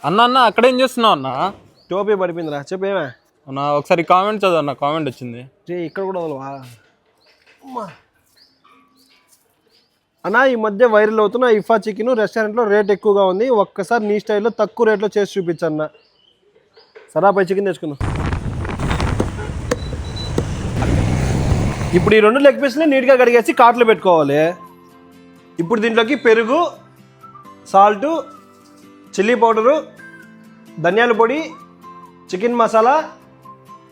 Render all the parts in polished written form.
అన్న అన్న అక్కడేం చేస్తున్నావు అన్న? టోపీ పడిపోయిందిరా, చెప్పేమే అన్న ఒకసారి కామెంట్ చదువు అన్న, కామెంట్ వచ్చింది. ఇక్కడ కూడా వదలవా అన్న? ఈ మధ్య వైరల్ అవుతున్న ఇఫా చికెన్ రెస్టారెంట్లో రేట్ ఎక్కువగా ఉంది, ఒక్కసారి నీ స్టైల్లో తక్కువ రేట్లో చేసి చూపించన్న. సరాపై చికెన్ తెచ్చుకుందాం. ఇప్పుడు ఈ 2 లెగ్ పీస్ని నీట్గా కడిగేసి కాట్లో పెట్టుకోవాలి. ఇప్పుడు దీంట్లోకి పెరుగు, సాల్టు, చిల్లీ పౌడరు, ధనియాల పొడి, చికెన్ మసాలా,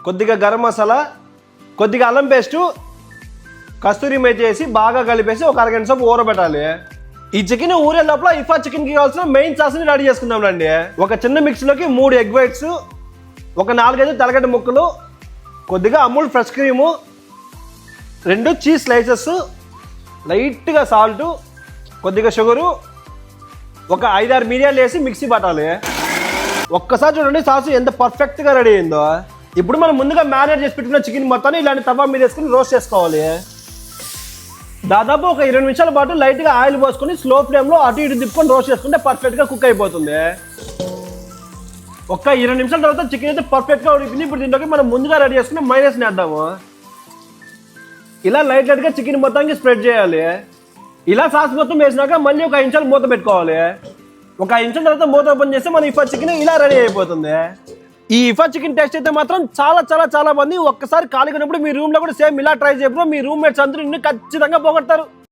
కొద్దిగా గరం మసాలా, కొద్దిగా అల్లం పేస్టు, కస్తూరి మేతి వేసి బాగా కలిపేసి ఒక అరగంట సేపు ఊరబెట్టాలి. ఈ చికెన్ ఊరే లోపల ఇఫా చికెన్కి కావాల్సిన మెయిన్ సాస్ని రెడీ చేసుకుందాం రండి. ఒక చిన్న మిక్సీలోకి 3 ఎగ్ వైట్స్, ఒక 4-5 తెల్లగడ్డ ముక్కలు, కొద్దిగా Amul fresh cream, 2 cheese slices, లైట్గా సాల్టు, కొద్దిగా షుగరు, ఒక 5-6 మిరియాలు వేసి మిక్సీ పట్టాలి. ఒక్కసారి చూడండి సాస్ ఎంత పర్ఫెక్ట్గా రెడీ అయిందో. ఇప్పుడు మనం ముందుగా మ్యారినేట్ చేసి పెట్టుకున్న చికెన్ మొత్తాన్ని ఇలాంటి తవా మీద వేసుకుని రోస్ట్ చేసుకోవాలి. దాదాపు ఒక 20 నిమిషాల పాటు లైట్గా ఆయిల్ పోసుకొని స్లో ఫ్లేమ్లో అటు ఇటు తిప్పుకొని రోస్ట్ చేసుకుంటే పర్ఫెక్ట్గా కుక్ అయిపోతుంది. ఒక 20 నిమిషాల తర్వాత చికెన్ అయితే పర్ఫెక్ట్గా ఉడికింది. ఇప్పుడు దీంట్లోకి మనం ముందుగా రెడీ చేసుకుని మైనస్ని వేద్దాము. ఇలా లైట్గా చికెన్ మొత్తానికి స్ప్రెడ్ చేయాలి. ఇలా సాస్ మొత్తం వేసినాక మళ్ళీ ఒక 5 నిమిషాలు మూత పెట్టుకోవాలి. ఒక 5 నిమిషాల తర్వాత మూత ఓపెన్ చేస్తే మన ఇఫా చికెన్ ఇలా రెడీ అయిపోతుంది. ఈ ఇఫా చికెన్ టేస్ట్ అయితే మాత్రం చాలా చాలా చాలా మంది ఒక్కసారి ఖాళీగా ఉన్నప్పుడు మీ రూమ్లో కూడా సేమ్ ఇలా ట్రై చేయడం, మీ రూమ్మేట్స్ అందరూ ఖచ్చితంగా పోగొడతారు.